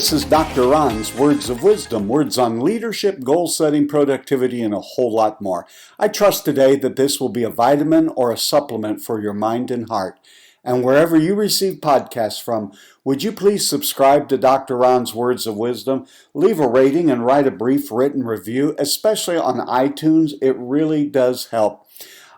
This is Dr. Ron's Words of Wisdom, words on leadership, goal setting, productivity, and a whole lot more. I trust today that this will be a vitamin or a supplement for your mind and heart. And wherever you receive podcasts from, would you please subscribe to Dr. Ron's Words of Wisdom, leave a rating, and write a brief written review, especially on iTunes. It really does help.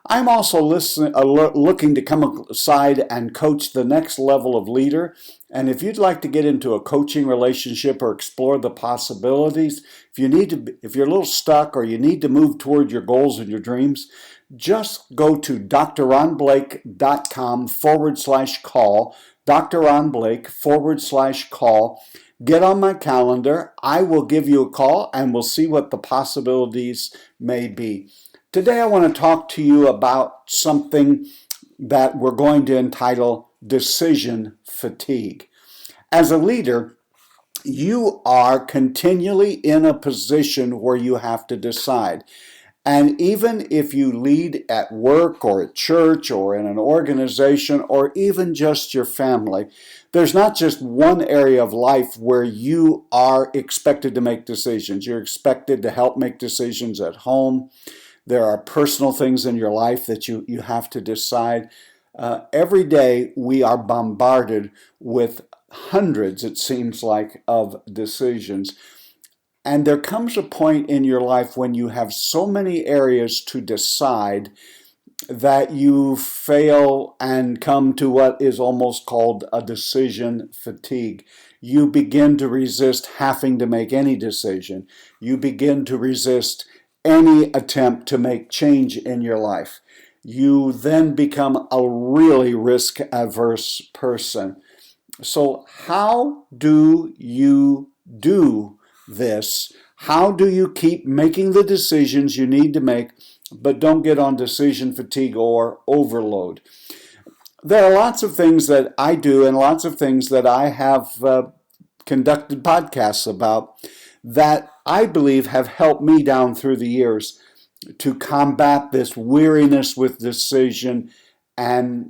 I'm also looking to come aside and coach the next level of leader. And if you'd like to get into a coaching relationship or explore the possibilities, if you're a little stuck or you need to move toward your goals and your dreams, just go to drronblake.com/call, drronblake/call. Get on my calendar. I will give you a call and we'll see what the possibilities may be. Today I want to talk to you about something that we're going to entitle decision fatigue. As a leader, you are continually in a position where you have to decide. And even if you lead at work or at church or in an organization or even just your family, there's not just one area of life where you are expected to make decisions. You're expected to help make decisions at home. There are personal things in your life that you have to decide. Every day we are bombarded with hundreds, it seems like, of decisions. And there comes a point in your life when you have so many areas to decide that you fail and come to what is almost called a decision fatigue. You begin to resist having to make any decision. You begin to resist any attempt to make change in your life. You then become a really risk-averse person. So how do you do this? How do you keep making the decisions you need to make, but don't get on decision fatigue or overload? There are lots of things that I do and lots of things that I have conducted podcasts about that I believe have helped me down through the years to combat this weariness with decision and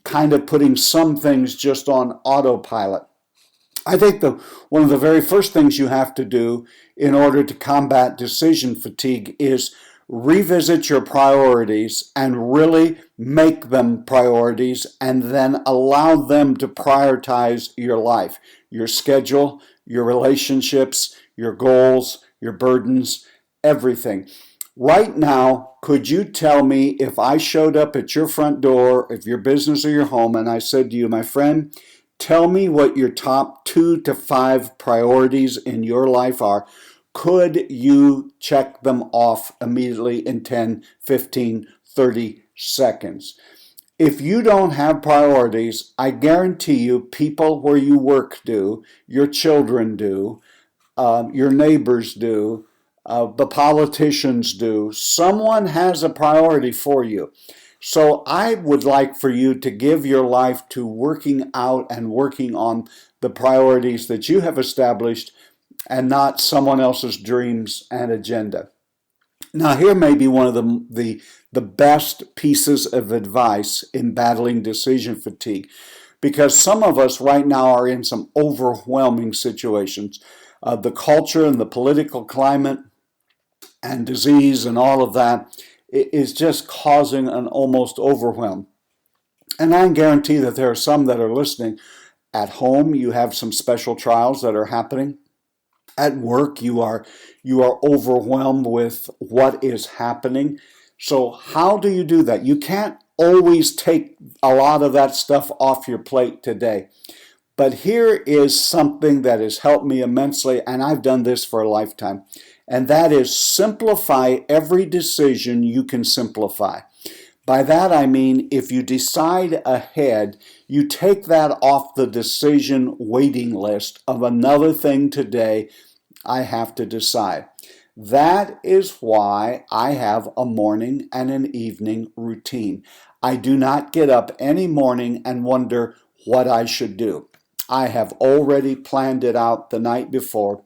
kind of putting some things just on autopilot. I think one of the very first things you have to do in order to combat decision fatigue is revisit your priorities and really make them priorities and then allow them to prioritize your life, your schedule, your relationships, your goals, your burdens, everything. Right now, could you tell me if I showed up at your front door, if your business or your home, and I said to you, my friend, tell me what your top 2 to 5 priorities in your life are. Could you check them off immediately in 10, 15, 30 seconds? If you don't have priorities, I guarantee you people where you work do, your children do, your neighbors do, the politicians do. Someone has a priority for you. So I would like for you to give your life to working out and working on the priorities that you have established and not someone else's dreams and agenda. Now here may be one of the best pieces of advice in battling decision fatigue, because some of us right now are in some overwhelming situations. The culture and the political climate and disease and all of that is just causing an almost overwhelm. And I guarantee that there are some that are listening. At home, you have some special trials that are happening. At work, you are overwhelmed with what is happening. So how do you do that? You can't always take a lot of that stuff off your plate today. But here is something that has helped me immensely, and I've done this for a lifetime, and that is simplify every decision you can simplify. By that I mean if you decide ahead, you take that off the decision waiting list of another thing today I have to decide. That is why I have a morning and an evening routine. I do not get up any morning and wonder what I should do. I have already planned it out the night before,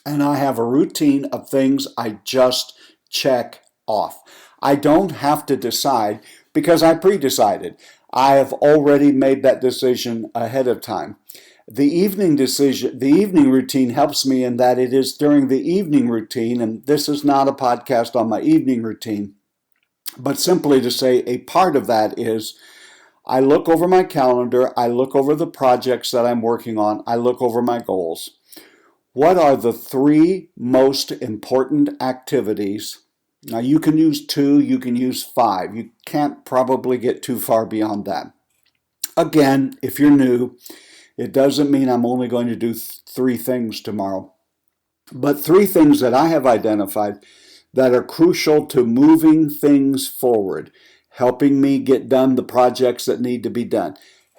and I have a routine of things I just check off. I don't have to decide because I pre-decided. I have already made that decision ahead of time. The evening routine helps me in that it is during the evening routine, and this is not a podcast on my evening routine, but simply to say a part of that is I look over my calendar, I look over the projects that I'm working on, I look over my goals. What are the three most important activities? Now you can use 2, you can use 5. You can't probably get too far beyond that. Again, if you're new, it doesn't mean I'm only going to do 3 things tomorrow. But 3 things that I have identified that are crucial to moving things forward, helping me get done the projects that need to be done,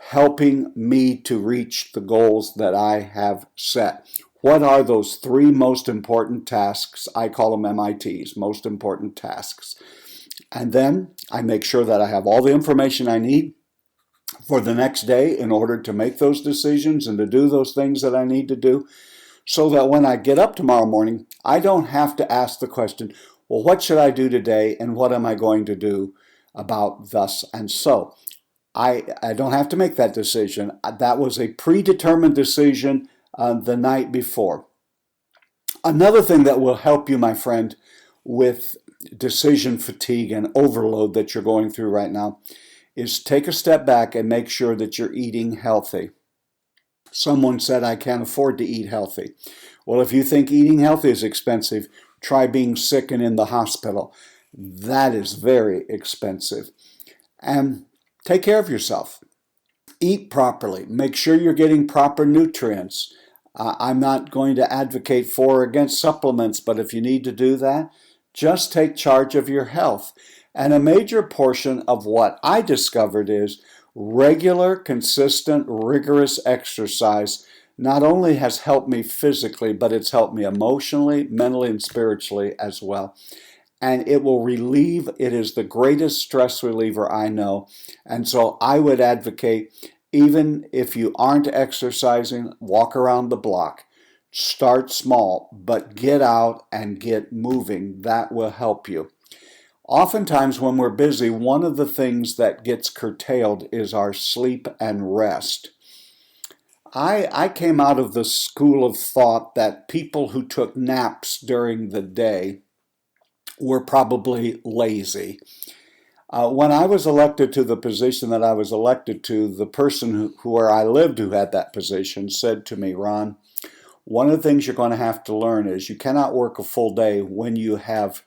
helping me to reach the goals that I have set. What are those 3 most important tasks? I call them MITs, most important tasks. And then I make sure that I have all the information I need for the next day in order to make those decisions and to do those things that I need to do, so that when I get up tomorrow morning, I don't have to ask the question, well, what should I do today and what am I going to do about thus and so? I don't have to make that decision. That was a predetermined decision the night before. Another thing that will help you, my friend, with decision fatigue and overload that you're going through right now is take a step back and make sure that you're eating healthy. Someone said, I can't afford to eat healthy. Well, if you think eating healthy is expensive, try being sick and in the hospital. That is very expensive. And take care of yourself. Eat properly. Make sure you're getting proper nutrients. I'm not going to advocate for or against supplements, but if you need to do that, just take charge of your health. And a major portion of what I discovered is regular, consistent, rigorous exercise not only has helped me physically, but it's helped me emotionally, mentally, and spiritually as well. And it will relieve, it is the greatest stress reliever I know. And so I would advocate, even if you aren't exercising, walk around the block. Start small, but get out and get moving. That will help you. Oftentimes when we're busy, one of the things that gets curtailed is our sleep and rest. I came out of the school of thought that people who took naps during the day were probably lazy. When I was elected to the position that I was elected to, the person where I lived who had that position said to me, Ron, one of the things you're going to have to learn is you cannot work a full day when you have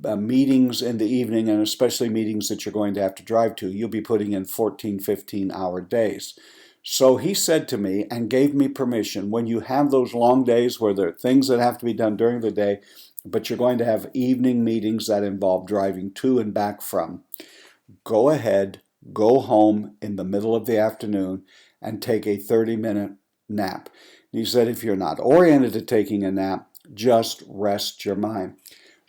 meetings in the evening, and especially meetings that you're going to have to drive to. You'll be putting in 14, 15-hour days. So he said to me and gave me permission, when you have those long days where there are things that have to be done during the day, but you're going to have evening meetings that involve driving to and back from, go ahead, go home in the middle of the afternoon and take a 30-minute nap. He said, if you're not oriented to taking a nap, just rest your mind.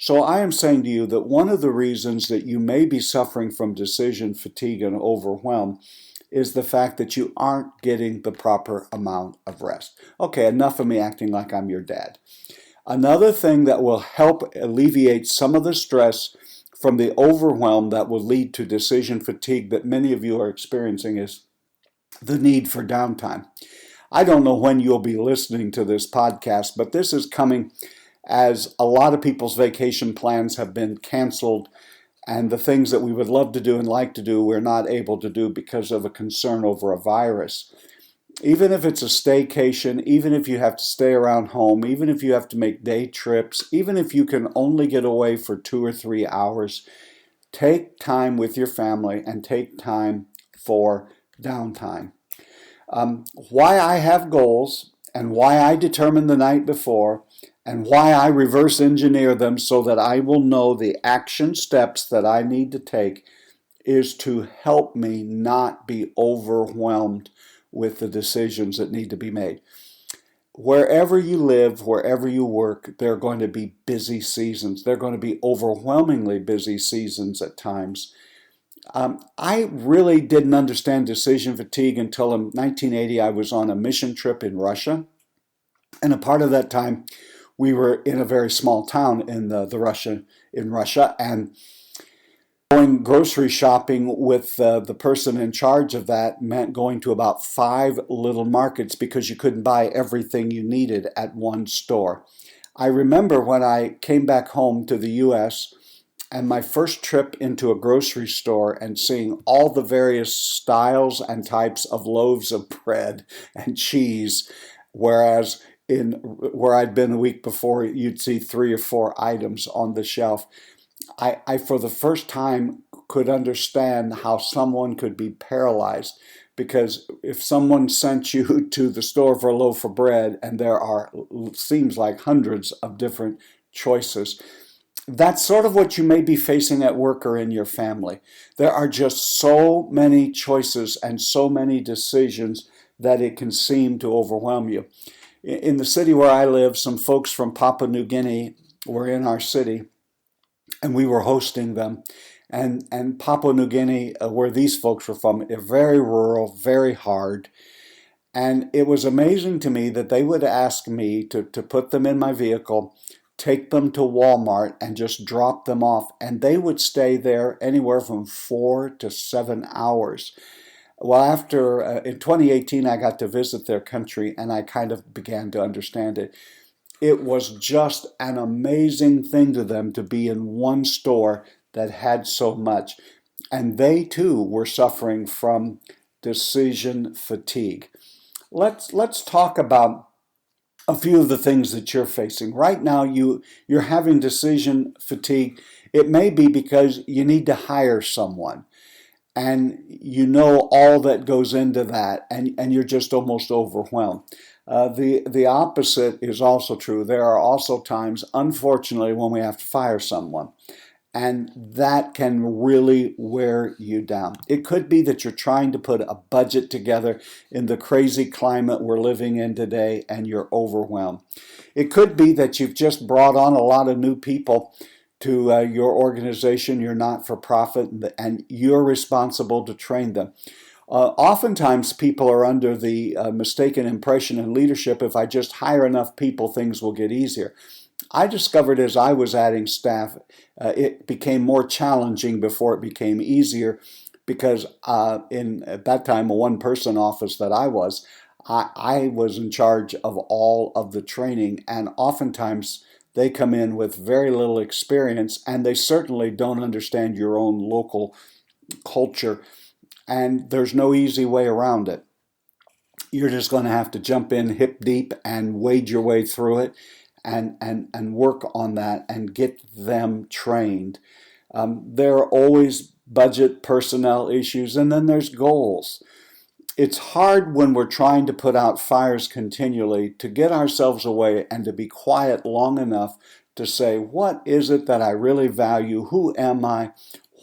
So I am saying to you that one of the reasons that you may be suffering from decision fatigue and overwhelm is the fact that you aren't getting the proper amount of rest. Okay, enough of me acting like I'm your dad. Another thing that will help alleviate some of the stress from the overwhelm that will lead to decision fatigue that many of you are experiencing is the need for downtime. I don't know when you'll be listening to this podcast, but this is coming as a lot of people's vacation plans have been canceled, and the things that we would love to do and like to do, we're not able to do because of a concern over a virus. Even if it's a staycation, even if you have to stay around home, even if you have to make day trips, even if you can only get away for 2 or 3 hours, take time with your family and take time for downtime. Why I have goals and why I determine the night before and why I reverse engineer them so that I will know the action steps that I need to take is to help me not be overwhelmed with the decisions that need to be made. Wherever you live, wherever you work, there are going to be busy seasons. There are going to be overwhelmingly busy seasons at times. I really didn't understand decision fatigue until in 1980 I was on a mission trip in Russia. And a part of that time, we were in a very small town in Russia, and Going grocery shopping with the person in charge of that meant going to about 5 little markets because you couldn't buy everything you needed at one store. I remember when I came back home to the US and my first trip into a grocery store and seeing all the various styles and types of loaves of bread and cheese, whereas in where I'd been a week before, you'd see 3 or 4 items on the shelf. I for the first time could understand how someone could be paralyzed, because if someone sent you to the store for a loaf of bread and there are, seems like, hundreds of different choices, that's sort of what you may be facing at work or in your family. There are just so many choices and so many decisions that it can seem to overwhelm you. In the city where I live, some folks from Papua New Guinea were in our city, and we were hosting them. And Papua New Guinea, where these folks were from, is very rural, very hard. And it was amazing to me that they would ask me to put them in my vehicle, take them to Walmart, and just drop them off. And they would stay there anywhere from 4 to 7 hours. Well, after in 2018, I got to visit their country, and I kind of began to understand it. It was just an amazing thing to them to be in one store that had so much. And they too were suffering from decision fatigue. Let's talk about a few of the things that you're facing. Right now, you're having decision fatigue. It may be because you need to hire someone, and you know all that goes into that, and you're just almost overwhelmed. The opposite is also true. There are also times, unfortunately, when we have to fire someone, and that can really wear you down. It could be that you're trying to put a budget together in the crazy climate we're living in today, and you're overwhelmed. It could be that you've just brought on a lot of new people to your organization, your not-for-profit, and you're responsible to train them. Oftentimes, people are under the mistaken impression in leadership, if I just hire enough people, things will get easier. I discovered as I was adding staff, it became more challenging before it became easier, because at that time, a one-person office that I was in charge of all of the training, and oftentimes they come in with very little experience, and they certainly don't understand your own local culture, and there's no easy way around it. You're just going to have to jump in hip deep and wade your way through it, and work on that and get them trained. There are always budget, personnel issues, and then there's goals. It's hard when we're trying to put out fires continually to get ourselves away and to be quiet long enough to say, what is it that I really value? Who am I?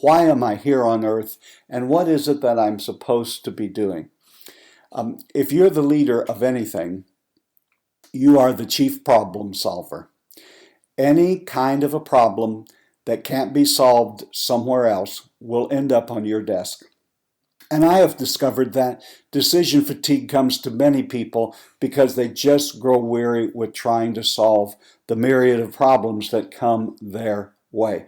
Why am I here on earth? And what is it that I'm supposed to be doing? If you're the leader of anything, you are the chief problem solver. Any kind of a problem that can't be solved somewhere else will end up on your desk. And I have discovered that decision fatigue comes to many people because they just grow weary with trying to solve the myriad of problems that come their way.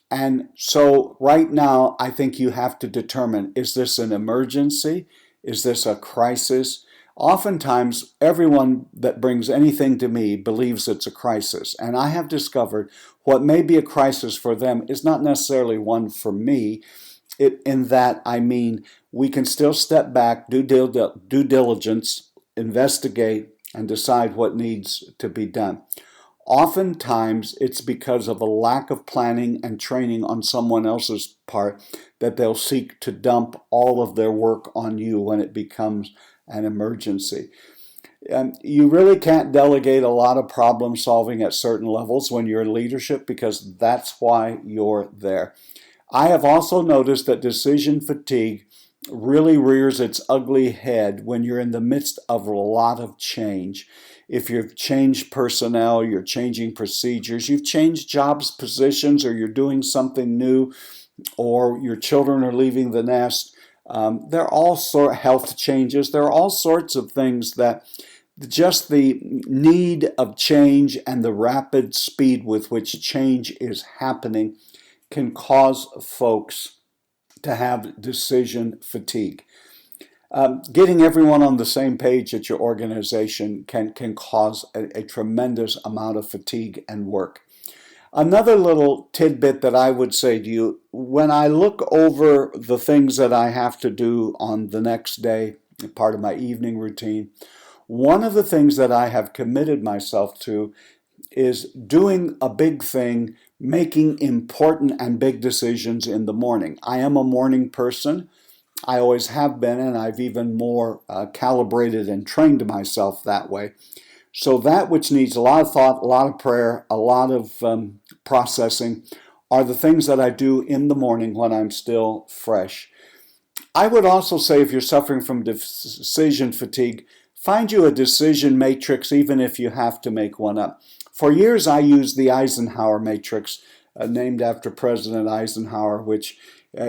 And so right now, I think you have to determine, is this an emergency? Is this a crisis? Oftentimes, everyone that brings anything to me believes it's a crisis. And I have discovered what may be a crisis for them is not necessarily one for me. In that, I mean, we can still step back, do due diligence, investigate, and decide what needs to be done. Oftentimes, it's because of a lack of planning and training on someone else's part that they'll seek to dump all of their work on you when it becomes an emergency. And you really can't delegate a lot of problem solving at certain levels when you're in leadership, because that's why you're there. I have also noticed that decision fatigue really rears its ugly head when you're in the midst of a lot of change. If you've changed personnel, you're changing procedures, you've changed jobs, positions, or you're doing something new, or your children are leaving the nest. There are all sorts of health changes. There are all sorts of things that just the need of change and the rapid speed with which change is happening can cause folks to have decision fatigue. Getting everyone on the same page at your organization can cause a tremendous amount of fatigue and work. Another little tidbit that I would say to you, when I look over the things that I have to do on the next day, part of my evening routine, one of the things that I have committed myself to is doing a big thing, making important and big decisions in the morning. I am a morning person. I always have been, and I've even more calibrated and trained myself that way. So that which needs a lot of thought, a lot of prayer, a lot of processing are the things that I do in the morning when I'm still fresh. I would also say if you're suffering from decision fatigue, find you a decision matrix even if you have to make one up. For years I used the Eisenhower matrix, named after President Eisenhower, which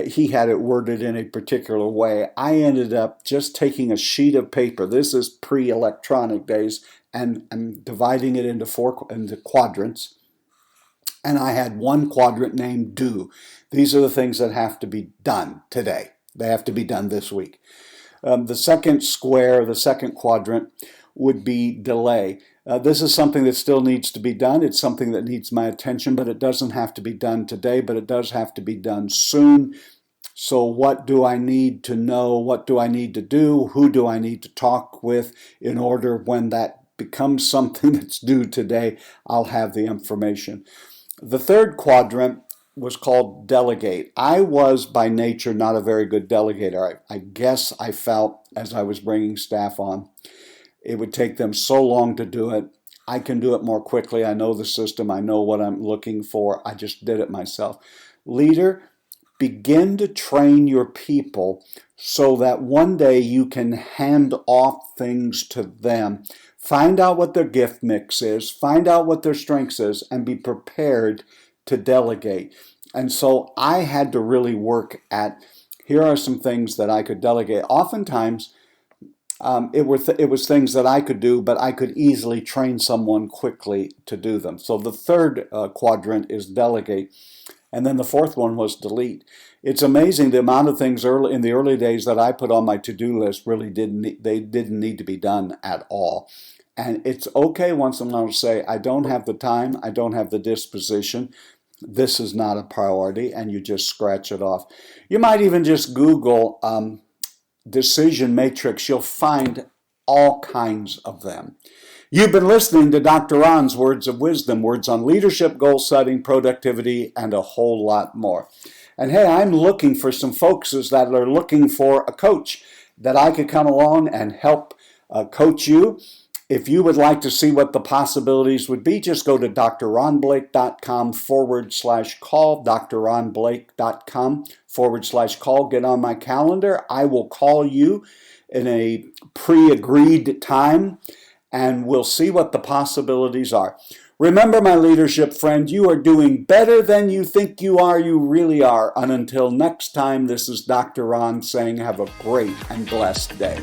he had it worded in a particular way. I ended up just taking a sheet of paper, this is pre-electronic days, and dividing it into quadrants. And I had one quadrant named do. These are the things that have to be done today. They have to be done this week. The second square, the second quadrant, would be delay. This is something that still needs to be done. It's something that needs my attention, but it doesn't have to be done today, but it does have to be done soon. So what do I need to know? What do I need to do? Who do I need to talk with in order when that becomes something that's due today, I'll have the information. The third quadrant was called delegate. I was by nature not a very good delegator. I guess I felt as I was bringing staff on, it would take them so long to do it. I can do it more quickly. I know the system. I know what I'm looking for. I just did it myself. Leader, begin to train your people so that one day you can hand off things to them. Find out what their gift mix is. Find out what their strengths is and be prepared to delegate. And so I had to really work at, here are some things that I could delegate. Oftentimes, it was things that I could do, but I could easily train someone quickly to do them. So the third quadrant is delegate. And then the fourth one was delete. It's amazing the amount of things in the early days that I put on my to-do list really didn't need to be done at all. And it's okay once in a while to say, I don't have the time, I don't have the disposition, this is not a priority, and you just scratch it off. You might even just Google decision matrix. You'll find all kinds of them. You've been listening to Dr. Ron's Words of Wisdom, words on leadership, goal setting, productivity, and a whole lot more. And hey, I'm looking for some folks that are looking for a coach that I could come along and help coach you. If you would like to see what the possibilities would be, just go to drronblake.com/call, drronblake.com/call. Get on my calendar. I will call you in a pre-agreed time, and we'll see what the possibilities are. Remember, my leadership friend, you are doing better than you think you are. You really are. And until next time, this is Dr. Ron saying have a great and blessed day.